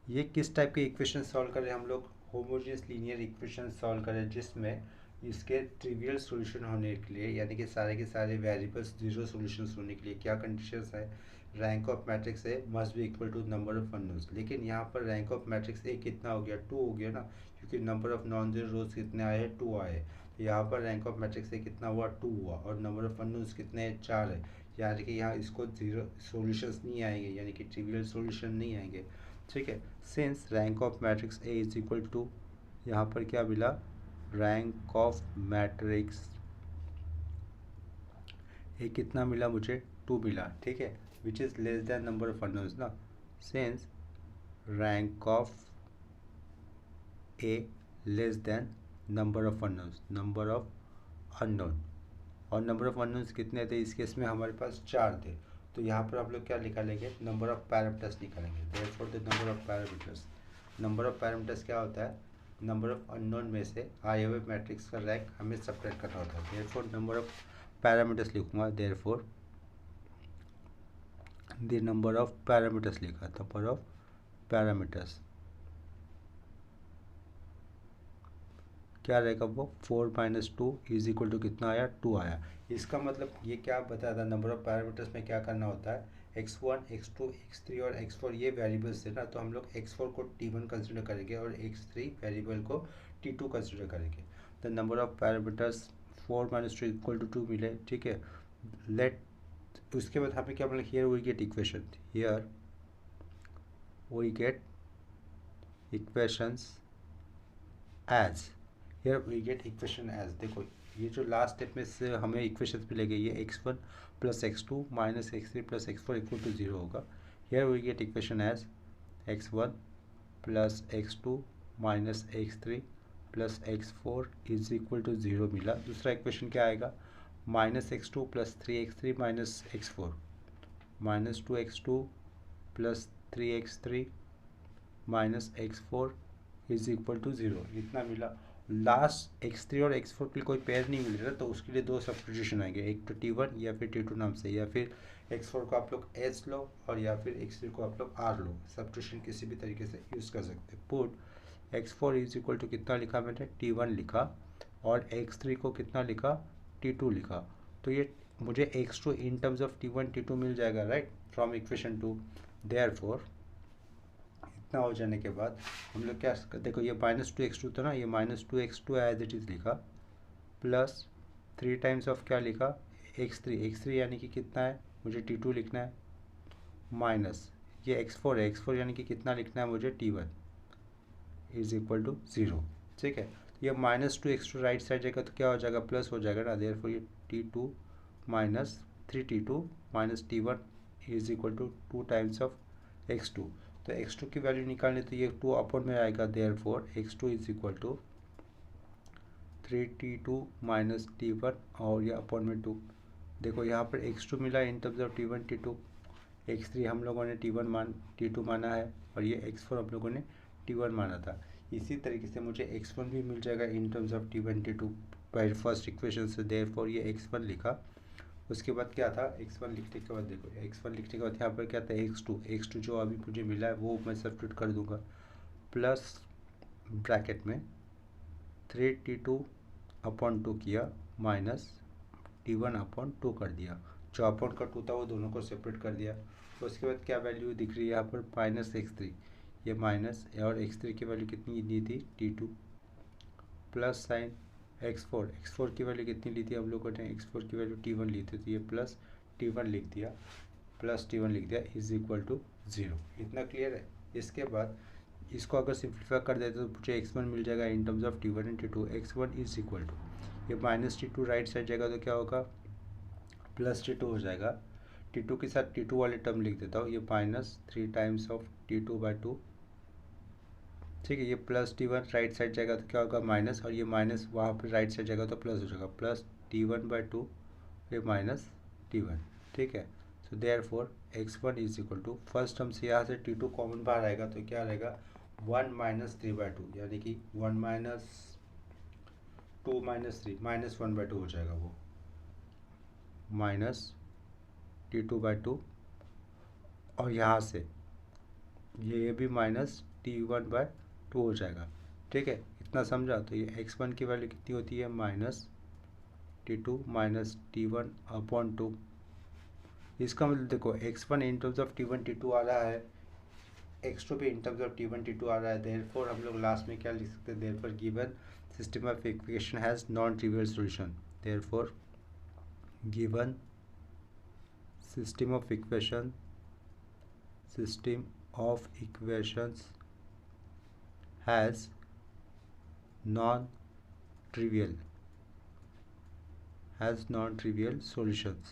ये किस टाइप के इक्वेशन सॉल्व करें हम लोग, होमोजेनियस लीनियर इक्वेशन सॉल्व करें जिसमें इसके ट्रिवियल सॉल्यूशन होने के लिए, यानी कि सारे के सारे वेरिएबल्स 0 सॉल्यूशंस होने के लिए क्या कंडीशंस है, rank of matrix A must be equal to number of unknowns. लेकिन यहाँ पर रैंक ऑफ मैट्रिक्स ए कितना हो गया, 2 हो गया ना, क्योंकि नंबर ऑफ नॉन जीरो रोज कितने आए हैं, 2 आए। तो यहाँ पर रैंक ऑफ मैट्रिक्स ए कितना हुआ, 2 हुआ और नंबर ऑफ अननोन्स कितने हैं, 4 है। यानी कि यहाँ इसको 0 सॉल्यूशंस नहीं आएंगे, यानी कि ट्रिवियल सॉल्यूशन नहीं आएंगे, ठीक है। Since rank of matrix A is equal to, यहाँ पर क्या मिला, रैंक ऑफ मैट्रिक्स ए कितना मिला मुझे, 2 मिला, ठीक है, which is less than number of unknowns ना। Since rank of A less than number of unknown और नंबर ऑफ अननोन्स कितने थे, इस केस में हमारे पास 4 थे। तो यहाँ पर आप लोग क्या निकालेंगे, नंबर ऑफ पैरामीटर्स निकालेंगे। Therefore the number of parameters, number of parameters क्या होता है, नंबर ऑफ अननोन में से आए हुए मैट्रिक्स का रैंक हमें सब्ट्रैक्ट करना होता है। देयरफॉर नंबर ऑफ पैरामीटर्स लिखूंगा, therefore the number of parameters लिखा, नंबर ऑफ पैरामीटर्स क्या रहेगा, वो 4 - 2 इज इक्वल टू कितना आया, 2 आया। इसका मतलब ये क्या बताया था, नंबर ऑफ पैरामीटर्स में क्या करना होता है, x1 x2 x3 और x4 ये वेरिएबल्स थे ना, तो हम लोग x4 को t1 कंसिडर करेंगे और x3 वेरिएबल को t2 कंसिडर करेंगे। The number of parameters 4 - 2 equal to 2 मिले, ठीक है। लेट, उसके बाद हमें क्या मिला, here we get equation, here we get equations as, here we get equation as. देखो ये जो लास्ट स्टेप में से हमें इक्वेशन मिलेगी, ये x1 + x2 - x3 + x4 equal to 0 होगा। Here we get equation as x1 + x2 - x3 + x4 is equal to 0 मिला। दूसरा इक्वेशन क्या आएगा, -x2 + 3x3 - x4 -2x2 + 3x3 - x4 is equal to 0, इतना मिला। लास्ट x3 और x4 के लिए कोई पेयर नहीं मिल रहा, तो उसके लिए दो सब्स्टिट्यूशन आएंगे, एक तो t1 या फिर t2 नाम से, या फिर x4 को आप लोग s लो और या फिर x3 को आप लोग r लो, सब्स्टिट्यूशन किसी भी तरीके से यूज़ कर सकते हैं। Put x4 is equal to कितना लिखा मैंने, t1 लिखा, और x3 को कितना लिखा, t2 लिखा। तो ये मुझे x2 in terms of t1 t2 मिल जाएगा, राइट, फ्रॉम इक्वेशन 2। देयरफॉर इतना हो जाने के बाद हम लोग क्या, देखो ये -2x2 था ना, ये -2x2 एज इट इज़ लिखा, प्लस 3 टाइम्स ऑफ क्या लिखा, x3 यानी कि कितना है, मुझे t2 लिखना है, माइनस ये x4 है, x4 यानी कि कितना लिखना है मुझे, t1 इज इक्वल टू 0। ठीक है, ये -2x2 राइट साइड जाएगा तो क्या हो जाएगा, प्लस हो जाएगा ना, देयरफॉर ये t2 minus 3t2 minus t1 is equal to 2 times of x2। तो x2 की वैल्यू निकालने तो ये 2 अपॉन में आएगा, therefore x2 is equal to 3t2 minus t1 और ये अपॉन में 2। देखो यहाँ पर x2 मिला इन terms of t1 t2, x3 हम लोगों ने t2 माना है, और ये x4 हम लोगों ने t1 माना था। इसी तरीके से मुझे x1 भी मिल जाएगा in terms of t1 t2 पहले फर्स्ट इक्वेशन से, देयरफॉर ये x1 लिखा। उसके बाद क्या था, x1 लिखने के बाद देखो, x1 लिखने के बाद यहाँ पर क्या था, x2 जो अभी मुझे मिला है वो मैं सब्स्टिट्यूट कर दूंगा, प्लस ब्रैकेट में 3t2 अपॉन 2 किया, माइनस t1 अपॉन 2 कर दिया, जो अपॉन का 2 था वो दोनों को सेपरेट कर दिया। तो उसके बाद क्या वैल्यू दिख रही है यहाँ पर, -x3, ये माइनस, और x3 की वैल्यू कितनी दी थी, t2, प्लस साइन x4 की वैल्यू कितनी ली थी हम लोगों ने, x4 की वैल्यू t1 ली थी, तो ये प्लस t1 लिख दिया, इज इक्वल टू 0। इतना क्लियर है। इसके बाद इसको अगर सिंप्लीफाई कर देते तो मुझे x1 मिल जाएगा in terms of t1 and t2, x1 is equal to, ये -t2 राइट साइड जाएगा तो क्या होगा, +t2 हो जाएगा, t2 के साथ t2 वाले टर्म लिख देता हूँ, ये -3 टाइम्स ऑफ t2/2, ठीक है, ये +t1 राइट साइड जाएगा तो क्या होगा, माइनस, और ये माइनस वहाँ पर राइट साइड जाएगा तो प्लस हो जाएगा, +t1/2 ये -t1, ठीक है। So therefore x1 is equal to, first term से यहाँ से t2 कॉमन बाहर आएगा तो क्या रहेगा, 1 - 3/2, यानी कि 1 - 2 - 3 -1/2 हो जाएगा, वो -t2/2, और यहाँ से ये भी -t1/2 हो जाएगा, ठीक है। इतना समझा। तो ये x1 की वैल्यू कितनी होती है, -t2 माइनस t1/2। इसका मतलब देखो x1 in terms of t1 t2 आ रहा है, x2 भी इन टर्म्स ऑफ t1 t2 आ रहा है, देयरफॉर हम लोग लास्ट में क्या लिख सकते हैं, therefore given system of equation has non trivial solution, therefore given system of equations has non-trivial solutions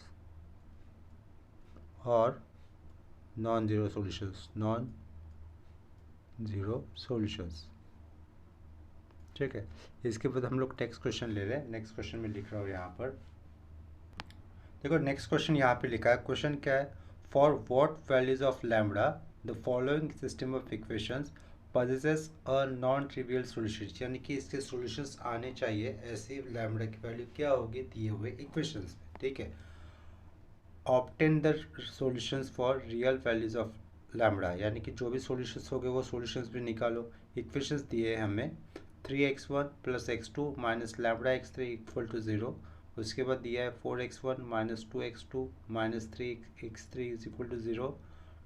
or non-zero solutions, ठीक है। इसके बाद हम लोग नेक्स्ट क्वेश्चन ले रहे हैं। नेक्स्ट क्वेश्चन में लिख रहा हूँ यहाँ पर, देखो नेक्स्ट क्वेश्चन यहाँ पे लिखा है। क्वेश्चन क्या है, for what values of lambda the following system of equations possesses a non trivial solution, यानी कि इसके सॉल्यूशंस आने चाहिए, ऐसी लैम्बडा की वैल्यू क्या होगी दिए हुए इक्वेशंस में, ठीक है। Obtain the solutions for real values of lambda, यानी कि जो भी सॉल्यूशंस हो गए वो सॉल्यूशंस भी निकालो। इक्वेशंस दिए हैं हमें 3x1 + x2 minus lambda x3 equal to 0, उसके बाद दिया है 4x1 minus 2x2 minus 3x3 is equal to 0,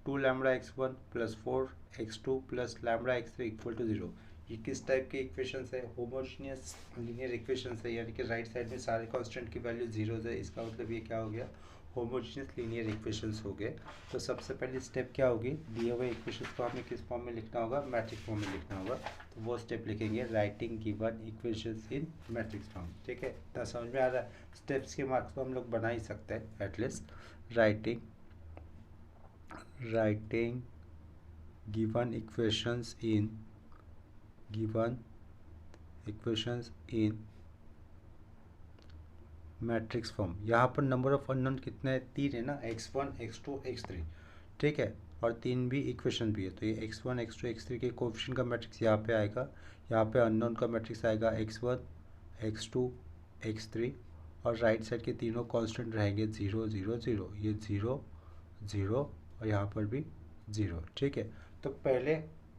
2 lambda x1 plus 4x2 plus lambda x3 equal to 0। ये किस टाइप के इक्वेशंस है, होमोजेनियस लीनियर इक्वेशंस है, यानी कि राइट साइड में सारे कांस्टेंट की वैल्यू जीरोज है, इसका मतलब ये क्या हो गया, होमोजेनियस लीनियर इक्वेशंस हो गए। तो सबसे पहली स्टेप क्या होगी, दिए हुए इक्वेशंस को हमें किस फॉर्म में लिखना होगा, मैट्रिक्स फॉर्म में लिखना होगा। तो वो स्टेप लिखेंगे, writing given equations in matrix form, ठीक है। इतना समझ में आ रहा है। स्टेप्स के मार्क्स को हम लोग बना ही सकते हैं at least. Writing given equations in matrix form. यहाँ पर नंबर ऑफ अननोन कितने हैं, 3 है ना, x1 x2 x3, ठीक है, और 3 भी इक्वेशन भी है। तो ये x1 x2 x3 के कोएफिशिएंट का मैट्रिक्स यहाँ पे आएगा, यहाँ पे अननोन का मैट्रिक्स आएगा x1, x2, x3 और राइट साइड के तीनों कांस्टेंट रहेंगे 0 0 0, ये 0 0 और यहाँ पर भी 0। ठीक है, तो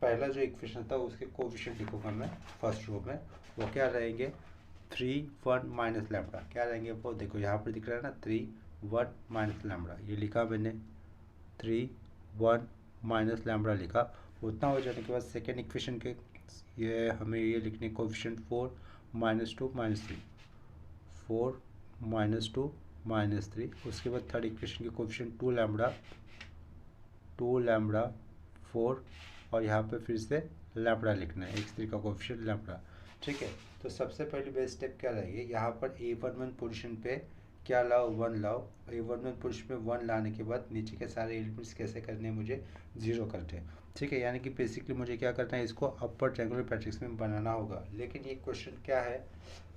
पहला जो इक्वेशन था उसके कोएफिशिएंट लिखूंगा मैं फर्स्ट रो में, वो क्या रहेंगे 3 1 माइनस लैम्बडा। क्या रहेंगे वो देखो यहाँ पर दिख रहा है ना 3 1 माइनस लैम्बडा, ये लिखा मैंने 3 1 माइनस लैम्बडा लिखा। उतना हो जाने के बाद सेकेंड इक्वेशन के ये हमें ये लिखने कोएफिशिएंट 4 -2 -3, 4 -2 -3। उसके बाद थर्ड इक्वेशन के कोएफिशिएंट 2 लैम्बडा 4 और यहाँ पे फिर से लैम्बडा लिखना है, x3 का कोएफिशिएंट लैम्बडा। ठीक है, तो सबसे पहली बेस स्टेप क्या रहेगी, यहाँ पर A11 पोजीशन पे क्या लाओ 1 लाओ। A11 पोजीशन पे 1 लाने के बाद नीचे के सारे एलिमेंट्स कैसे करने हैं, मुझे 0 करते हैं। ठीक है, यानी कि बेसिकली मुझे क्या करना है, इसको अपर ट्रायंगुलर मैट्रिक्स में बनाना होगा। लेकिन ये क्वेश्चन क्या है,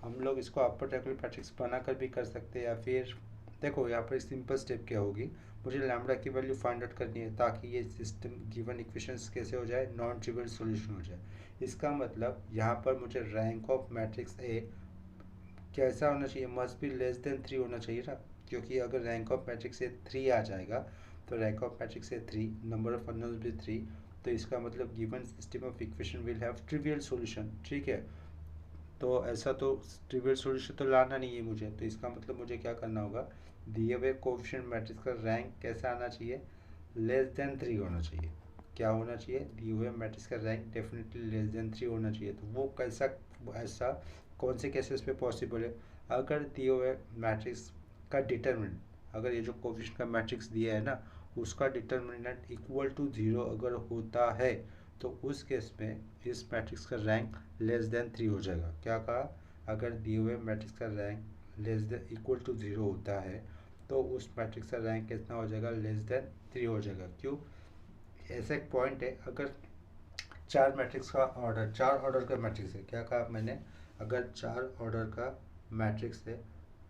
हम लोग इसको अपर ट्रायंगुलर मैट्रिक्स बना कर भी कर सकते हैं, या फिर देखो यहाँ पर सिंपल स्टेप क्या होगी, मुझे लैम्बडा की वैल्यू फाइंड आउट करनी है ताकि ये सिस्टम गिवन इक्वेशंस कैसे हो जाए, नॉन ट्रिवियल सॉल्यूशन हो जाए। इसका मतलब यहाँ पर मुझे रैंक ऑफ मैट्रिक्स ए कैसा होना चाहिए, मस्ट बी लेस देन 3 होना चाहिए ना, क्योंकि अगर रैंक ऑफ मैट्रिक्स ए 3 आ जाएगा तो rank of matrix A 3, number of unknowns भी 3, तो इसका मतलब given system of equation will have trivial solution. ठीक है, तो ऐसा तो ट्रिवियल सॉल्यूशन तो लाना नहीं है मुझे, तो इसका मतलब मुझे क्या करना होगा, दिए हुए कोएफिशिएंट मैट्रिक्स का रैंक कैसा आना चाहिए, लेस देन 3 होना चाहिए। क्या होना चाहिए, दिए हुए मैट्रिक्स का रैंक डेफिनेटली लेस देन 3 होना चाहिए। तो वो कैसा, ऐसा कौन से केसेस पे पॉसिबल है, अगर दिए हुए मैट्रिक्स का डिटर्मिनेंट, अगर ये जो कोएफिशिएंट का मैट्रिक्स दिया है ना उसका डिटर्मिनेंट इक्वल टू 0 अगर होता है तो उस केस में इस मैट्रिक्स का रैंक लेस देन 3 हो जाएगा। क्या कहा, अगर दिए हुए मैट्रिक्स का rank less than equal to 0 होता है तो उस मैट्रिक्स का रैंक कितना हो जाएगा, लेस देन 3 हो जाएगा। क्यों, ऐसा एक पॉइंट है, अगर 4 मैट्रिक्स का ऑर्डर, 4 ऑर्डर का मैट्रिक्स है, क्या कहा मैंने, अगर 4 ऑर्डर का मैट्रिक्स है,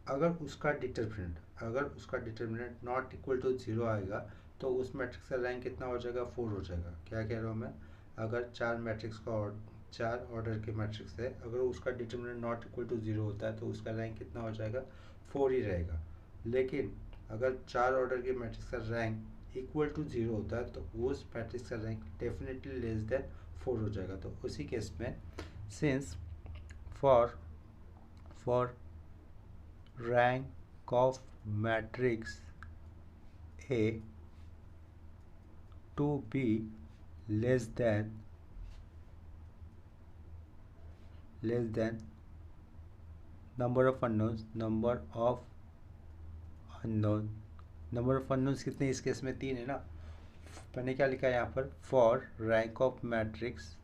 अगर उसका डिटर्मिनेंट नॉट इक्वल टू 0 आएगा तो उस मैट्रिक्स का रैंक कितना हो जाएगा, 4 हो जाएगा। क्या कह रहा हूँ मैं, अगर 4 ऑर्डर के मैट्रिक्स है, अगर उसका डिटर्मिनेंट नॉट इक्वल टू 0 होता है तो उसका रैंक कितना हो जाएगा, 4 ही रहेगा। लेकिन अगर 4 ऑर्डर के मैट्रिक्स का रैंक इक्वल टू 0 होता है तो उस मैट्रिक्स का रैंक डेफिनेटली लेस देन 4 हो जाएगा। तो उसी केस में since for rank of matrix A to be less than number of unknowns कितने इस केस में 3 है ना। मैंने क्या लिखा है यहाँ पर, for rank of matrix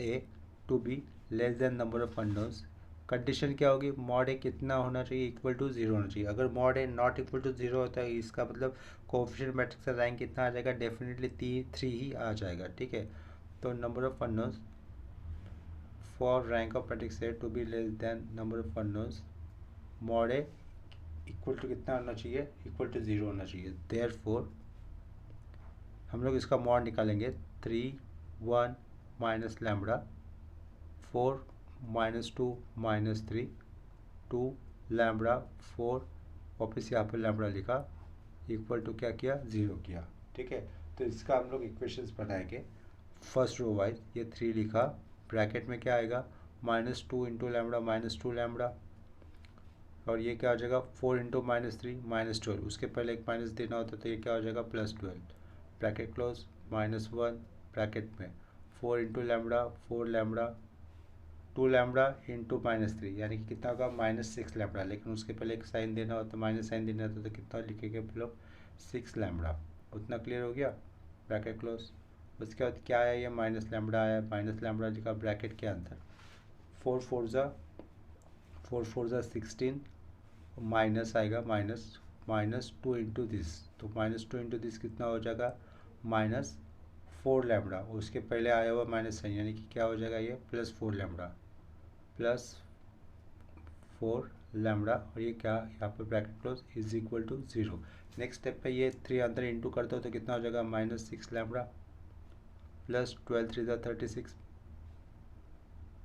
A to B less than number of unknowns, condition क्या होगी, मॉड ए कितना होना चाहिए, इक्वल टू 0 होना चाहिए। अगर mod A not equal to 0 होता है इसका मतलब कोएफिशिएंट मैट्रिक्स का रैंक कितना आ जाएगा, डेफिनेटली 3 ही आ जाएगा। ठीक है, तो number of unknowns for rank of matrix A to B less than number of unknowns, mod A equal to कितना होना चाहिए, इक्वल टू 0 होना चाहिए। देयरफॉर हम लोग इसका मॉड निकालेंगे 3 1 माइनस लैम्बडा 4 -2 -3 2 लैम्बडा 4, वापस यहाँ पर लैम्बडा लिखा, इक्वल टू क्या किया, 0 किया। ठीक है, तो इसका हम लोग इक्वेशंस बनाएंगे फर्स्ट रो वाइज। ये 3 लिखा, ब्रैकेट में क्या आएगा, -2 इंटू लैम्बडा -2 लैम्बडा, और ये क्या हो जाएगा 4 इंटू -3 -12, उसके पहले एक माइनस देना होता तो ये क्या हो जाएगा +12, ब्रैकेट क्लोज, -1 ब्रैकेट में 4 into lambda 4 lambda 2 lambda into -3, यानी कि कितना होगा -6 लैम्बडा। लेकिन उसके पहले एक साइन देना होता, माइनस साइन देना होता तो कितना लिखेंगे हम लोग, 6 लैम्बडा। उतना क्लियर हो गया, ब्रैकेट क्लोज। उसके बाद क्या आया, ये माइनस लैम्बडा आया, माइनस लैम्बडा लिखा ब्रैकेट के अंदर, 4 4 ज़ा 16, माइनस आएगा -2 इंटू दिस, तो -2 इंटू दिस कितना हो जाएगा, -4 लैम्बडा। उसके पहले आया हुआ माइनस साइन, यानी कि क्या हो जाएगा ये +4 लैम्बडा, +4 लैम्बडा, और ये क्या यहाँ पर bracket close is equal to 0। Next step पे ये 3 अंदर इंटू करते हो तो कितना हो जाएगा, -6 लैम्बडा +12 3 ज़ा 36,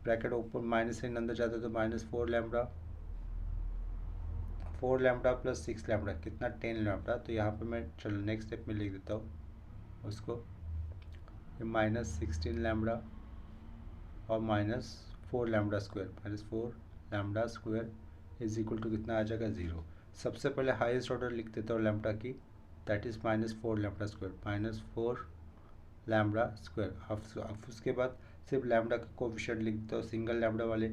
ब्रैकेट ओपन, माइनस साइन अंदर जाता है तो -4 लैम्बडा, 4 लैम्बडा प्लस 6 लैम्बडा कितना 10 लैम्बडा। तो यहाँ पे मैं चलो नेक्स्ट स्टेप में लिख देता हूँ उसको, -16 लैम्बडा और -4 lambda square, -4 lambda square is equal to कितना आ जाएगा 0। सबसे पहले हाईएस्ट ऑर्डर लिख देता हूँ लैम्बडा की, that is -4 lambda square, -4 lambda square. अब उसके बाद सिर्फ लैम्बडा का कोफिशिएंट लिख देता हूँ सिंगल लैम्बडा वाले,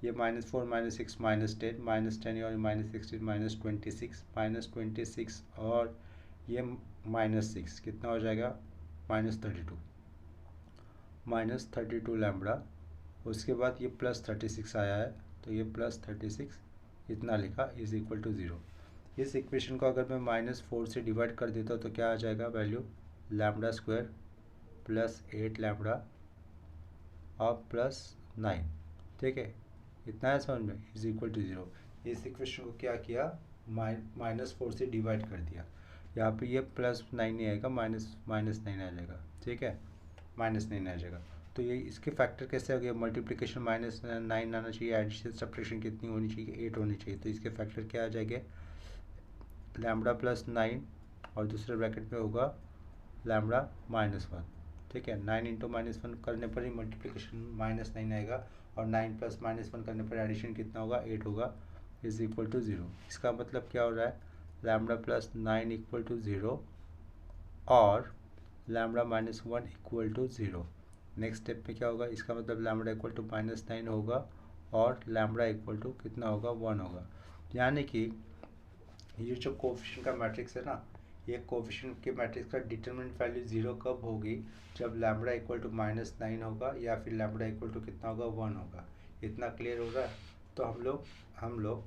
ये -4 -6 -10 -10 और -16 -26 और ये -6 कितना हो जाएगा -32 लैम्बडा। उसके बाद ये +36 आया है तो ये +36 इतना लिखा इज इक्वल टू 0। इस इक्वेशन को अगर मैं -4 से डिवाइड कर देता हूँ तो क्या आ जाएगा वैल्यू, लैम्बडा स्क्वायर +8 लैम्बडा और +9, ठीक है इतना है समझ में, इज इक्वल टू 0। इस इक्वेशन को क्या किया, -4 से डिवाइड कर दिया, यहाँ पे ये +9 नहीं आएगा, -9 आ जाएगा, ठीक है -9 आ जाएगा। तो ये इसके फैक्टर कैसे हो गए, मल्टीप्लिकेशन -9 आना चाहिए, एडिशन सब्ट्रैक्शन कितनी होनी चाहिए 8 होनी चाहिए। तो इसके फैक्टर क्या आ जाएंगे, लैम्बडा +9 और दूसरे ब्रैकेट में होगा लैम्बडा -1, ठीक है 9 × -1 करने पर ही मल्टीप्लिकेशन -9 आएगा और 9 + -1 करने पर एडिशन कितना होगा 8 होगा, इज इक्वल टू 0। इसका मतलब क्या हो रहा है, लैम्बडा +9 इक्वल टू 0 और lambda -1 equal to 0। Next step में क्या होगा, इसका मतलब लैम्बडा इक्वल टू -9 होगा और लैम्बडा इक्वल टू कितना होगा 1 होगा। यानी कि ये जो कोफिशिएंट का मैट्रिक्स है ना, ये कोफिशिएंट के मैट्रिक्स का डिटरमिनेंट वैल्यू 0 कब होगी, जब लैम्बडा इक्वल टू -9 होगा या फिर लैम्बडा इक्वल टू कितना होगा 1 होगा। इतना क्लियर हो रहा है। तो हम लोग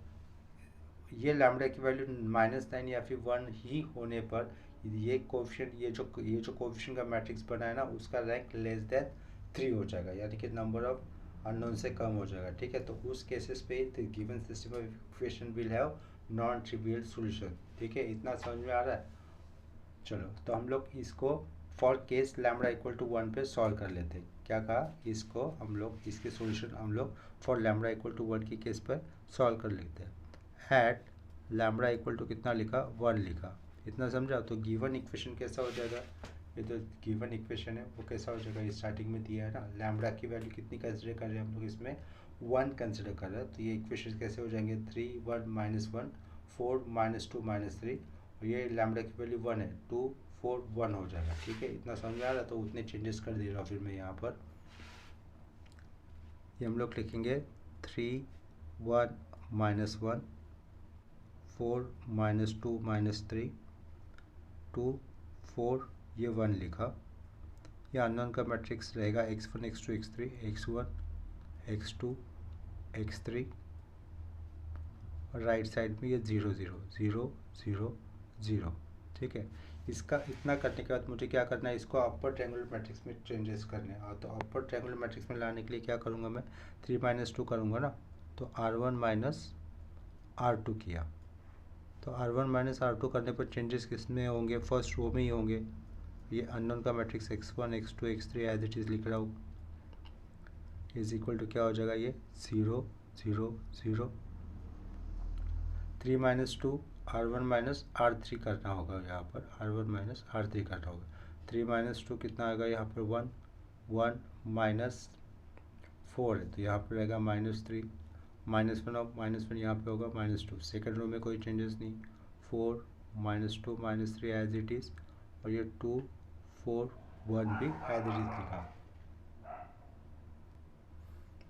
ये लैम्बडा की वैल्यू -9 या फिर 1 ही होने पर ये कोफिशिएंट, ये जो कोफिशिएंट का मैट्रिक्स बना है ना, उसका रैंक लेस देन 3 हो जाएगा, यानी कि नंबर ऑफ अननोन से कम हो जाएगा, ठीक है। तो उस केसेस पे the given system of equation will have non trivial solution, ठीक है इतना समझ में आ रहा है। चलो तो हम लोग इसको for case lambda equal to 1 पे सॉल्व कर लेते हैं। क्या कहा, इसको हम लोग इसके सॉल्यूशन हम लोग फॉर लैम्बडा इक्वल टू 1 की केस पर सॉल्व कर लेते हैं। एट लैम्बडा इक्वल टू कितना लिखा 1 लिखा, इतना समझा। तो गिवन इक्वेशन कैसा हो जाएगा, ये तो गिवन इक्वेशन है वो कैसा हो जाएगा, स्टार्टिंग में दिया है ना, लैम्बडा की वैल्यू कितनी कंसिडर कर रहे हैं हम लोग, इसमें 1 कंसिडर कर रहे हैं। तो ये इक्वेशन कैसे हो जाएंगे, 3 1 -1 4 -2 -3 और ये लैम्बडा की वैल्यू 1 है, 2 4 1 हो जाएगा, ठीक है इतना समझ में आ रहा है। तो उतने चेंजेस कर दे रहा हूँ फिर मैं यहाँ पर, ये हम लोग लिखेंगे 3 1 -1 4 -2 -3 2 4 ये 1 लिखा। ये अननोन का मैट्रिक्स रहेगा x1 x2 x3 x1 x2 x3 और राइट साइड में ये 0 0 0 0 0, ठीक है। इसका इतना करने के बाद मुझे क्या करना है, इसको अपर ट्रायंगुलर मैट्रिक्स में चेंजेस करने हैं। तो अपर ट्रायंगुलर मैट्रिक्स में लाने के लिए क्या करूँगा मैं, 3 - 2 करूँगा ना, तो R1 - R2 किया। तो R1 - R2 करने पर चेंजेस किस में होंगे, फर्स्ट रो में ही होंगे। ये अननोन का matrix x1 x2 x3 as it is लिख रहा हूँ, इज इक्वल टू क्या हो जाएगा, ये 0 0 0 3 - 2 R1 - R3 करना होगा यहाँ पर, R1 - R3 करना होगा। 3 - 2 कितना आएगा यहाँ पर 1 1 -4 है तो यहाँ पर रहेगा -3 -1 और -1 यहाँ पे होगा -2। सेकेंड रो में कोई चेंजेस नहीं, 4 -2 -3 एज इट इज़ और ये 2 4 1 भी एज इट इज़ लिखा।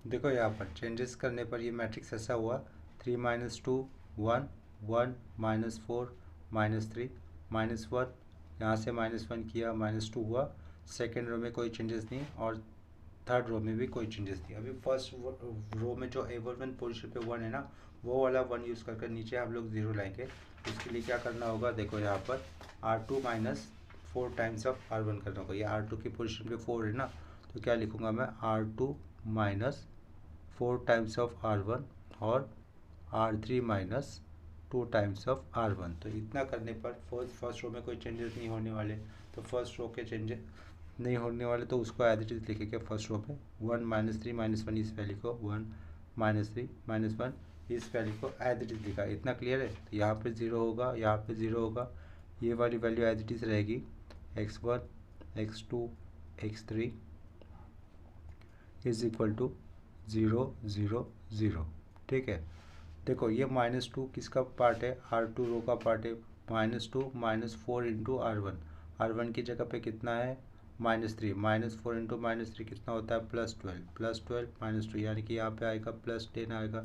देखो यहाँ पर चेंजेस करने पर ये मैट्रिक्स ऐसा हुआ, 3 - 2 1 1 -4 -3 -1, यहाँ से -1 किया -2 हुआ। सेकेंड रो में कोई चेंजेस नहीं और थर्ड रो में भी कोई चेंजेस नहीं। अभी फर्स्ट रो में जो A1 पोजीशन पे 1 है ना, वो वाला 1 यूज़ करके नीचे हम लोग 0 लाएंगे। उसके लिए क्या करना होगा, देखो यहाँ पर R2 - 4 टाइम्स ऑफ R1 करना होगा। ये R2 की पोजीशन पे 4 है ना, तो क्या लिखूँगा मैं, R2 - 4 टाइम्स ऑफ R1 और R3 - 2 टाइम्स ऑफ R1। तो इतना करने पर फर्स्ट रो में कोई चेंजेस नहीं होने वाले। तो फर्स्ट रो के चेंजेस नहीं होने वाले तो उसको एज इट इज लिखेंगे फर्स्ट रो पे 1 -3 -1 इस वैल्यू को 1 -3 -1 इस वैल्यू को एज इट इज लिखा। इतना क्लियर है। तो यहाँ पे 0 होगा, यहाँ पे 0 होगा, ये वाली वैल्यू एज इट इज रहेगी x1 x2 x3 is equal to 0 0 0। ठीक है, देखो ये -2 किसका पार्ट है, R2 रो का पार्ट है। -2 -4 इंटू R1, R1 की जगह पे कितना है -3, -4 इंटू -3 कितना होता है +12, +12 -2 यानी कि यहाँ पे आएगा +10 आएगा।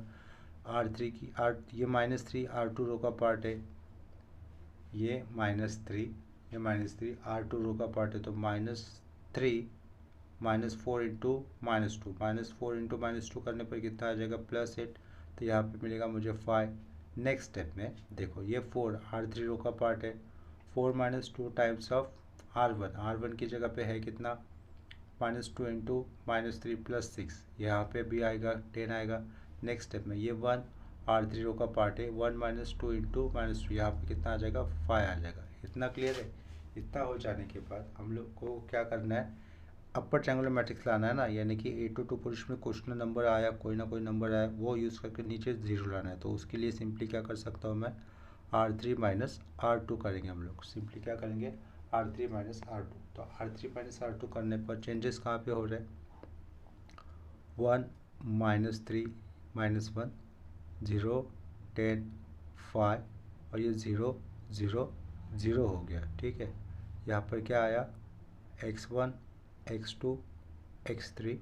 R3 की ये -3 R2 रो का पार्ट है, ये -3 ये -3 R2 रो का पार्ट है। तो -3 -4 इंटू -2, -4 इंटू -2 करने पर कितना आ जाएगा +8। तो यहाँ पे मिलेगा मुझे 5। नेक्स्ट स्टेप में देखो ये 4 R3 रो का पार्ट है, 4 -2 टाइम्स ऑफ R1 की जगह पे है कितना -2 इंटू -3 +6, यहाँ पे भी आएगा 10 आएगा। नेक्स्ट स्टेप में ये 1 R3 रो का पार्ट है, 1 -2 इंटू -2 यहाँ पे कितना आ जाएगा 5 आ जाएगा। इतना क्लियर है। इतना हो जाने के बाद हम लोग को क्या करना है, अपर ट्रायंगुलर मैट्रिक्स लाना है ना, यानी कि 8 to 2 पोजीशन में कुछ ना नंबर आया, कोई ना कोई नंबर आया, वो यूज़ करके नीचे 0 लाना है। तो उसके लिए सिंपली क्या कर सकता हूँ मैं, R3 माइनस R2 करेंगे हम लोग। सिंपली क्या करेंगे R3 माइनस R2। तो R3 माइनस R2 करने पर चेंजेस कहाँ पे हो रहे हैं, 1 -3 -1 0 10 5 और ये 0 0 0 हो गया। ठीक है, यहाँ पर क्या आया x1 x2 x3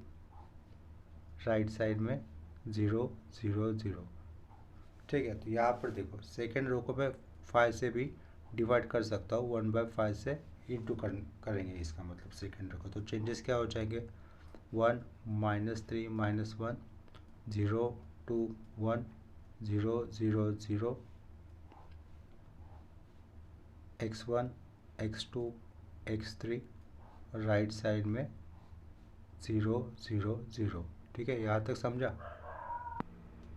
right side में 0 0 0। ठीक है, तो यहाँ पर देखो सेकेंड रो को मैं 5 से भी डिवाइड कर सकता हूँ, 1/5 से इंटू करेंगे इसका मतलब सेकेंड रो को। तो चेंजेस क्या हो जाएंगे 1 -3 -1 0 2 1 0 0 0 x1 x2 x3 right side में 0 0 0। ठीक है, यहाँ तक समझा।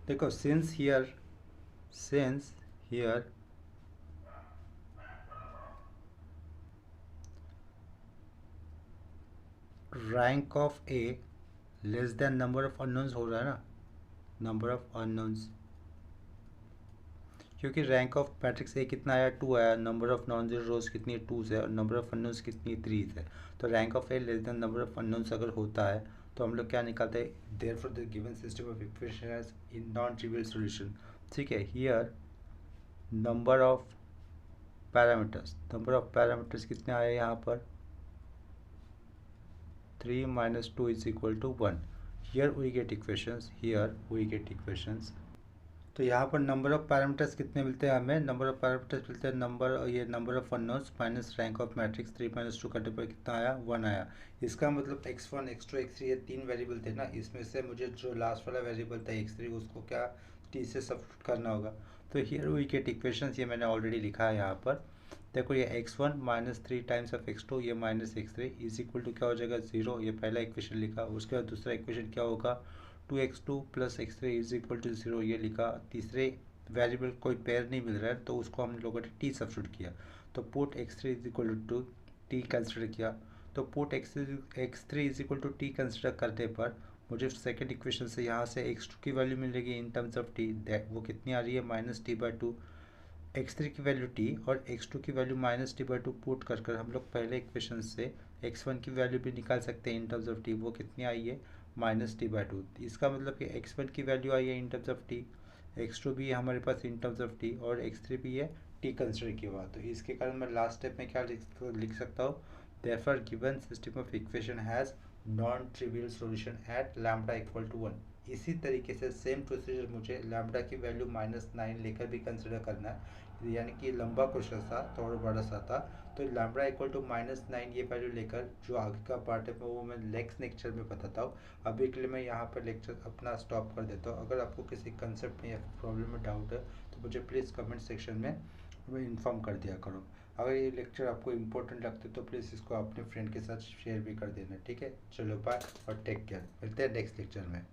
देखो since here rank of A less than number of unknowns हो रहा है ना, नंबर ऑफ अननोन्स, क्योंकि रैंक ऑफ मैट्रिक्स ए कितना आया 2 आया, नंबर ऑफ नॉन जीरो रोज कितनी 2 है और नंबर ऑफ अननोन्स कितनी 3 है। तो rank of A less than number of unknowns अगर होता है तो हम लोग क्या निकालते हैं, therefore the given system of equation has in non trivial solution. ठीक है, हियर नंबर ऑफ पैरामीटर्स कितने आए यहाँ पर 3 - 2 = 1। Here we get equations. तो यहाँ पर नंबर ऑफ पैरामीटर्स कितने मिलते हैं हमें, नंबर ऑफ पैरामीटर्स मिलते हैं number of unknowns minus rank of matrix 3 - 2 करने पर कितना आया 1 आया। इसका मतलब x1 x2 x3 ये 3 वेरिएबल थे ना, इसमें से मुझे जो लास्ट वाला वेरिएबल था x3 उसको क्या t से सब्स्टिट्यूट करना होगा। तो हियर वी गेट इक्वेशंस, ये मैंने ऑलरेडी लिखा है यहाँ पर। देखो ये x1 -3 टाइम्स ऑफ x2 ये -x3 इज इक्वल टू क्या हो जाएगा 0, ये पहला इक्वेशन लिखा। उसके बाद दूसरा इक्वेशन क्या होगा 2x2 + x3 is equal to 0 ये लिखा। तीसरे वेरिएबल कोई पेयर नहीं मिल रहा है तो उसको हम लोगों ने t सब्स्टिट्यूट किया। तो put x3 is equal to t consider किया। तो put x3 is equal to t consider करने पर मुझे सेकेंड इक्वेशन से यहाँ से x2 की वैल्यू मिलेगी इन टर्म्स ऑफ t, वो कितनी आ रही है -t/2। x3 की वैल्यू t और x2 की वैल्यू -t/2 पुट कर हम लोग पहले इक्वेशन से x1 की वैल्यू भी निकाल सकते हैं इन टर्म्स ऑफ t, वो कितनी आई है -t/2। इसका मतलब कि x1 की वैल्यू आई है इन टर्म्स ऑफ t, x2 भी है हमारे पास इन टर्म्स ऑफ t और x3 भी है t कंसिडर किया हुआ। तो इसके कारण मैं लास्ट स्टेप में क्या लिख सकता हूँ, therefore given system of equation has non trivial solution at lambda = 1। इसी तरीके से सेम प्रोसीजर मुझे लैम्बडा की वैल्यू -9 लेकर भी कंसिडर करना है, यानी कि लंबा क्वेश्चन था थोड़ा बड़ा सा था। तो लैम्बडा = -9 ये वैल्यू लेकर जो आगे का पार्ट है वो मैं नेक्स्ट लेक्चर में बताता हूँ। अभी के लिए मैं यहाँ पर लेक्चर अपना स्टॉप कर देता हूँ। अगर आपको किसी कंसेप्ट में या प्रॉब्लम में डाउट है तो मुझे प्लीज़ कमेंट सेक्शन में इन्फॉर्म कर दिया करो। अगर ये लेक्चर आपको इम्पोर्टेंट लगते तो प्लीज़ इसको अपने फ्रेंड के साथ शेयर भी कर देना। ठीक है, चलो बाय और टेक केयर, मिलते हैं नेक्स्ट लेक्चर में।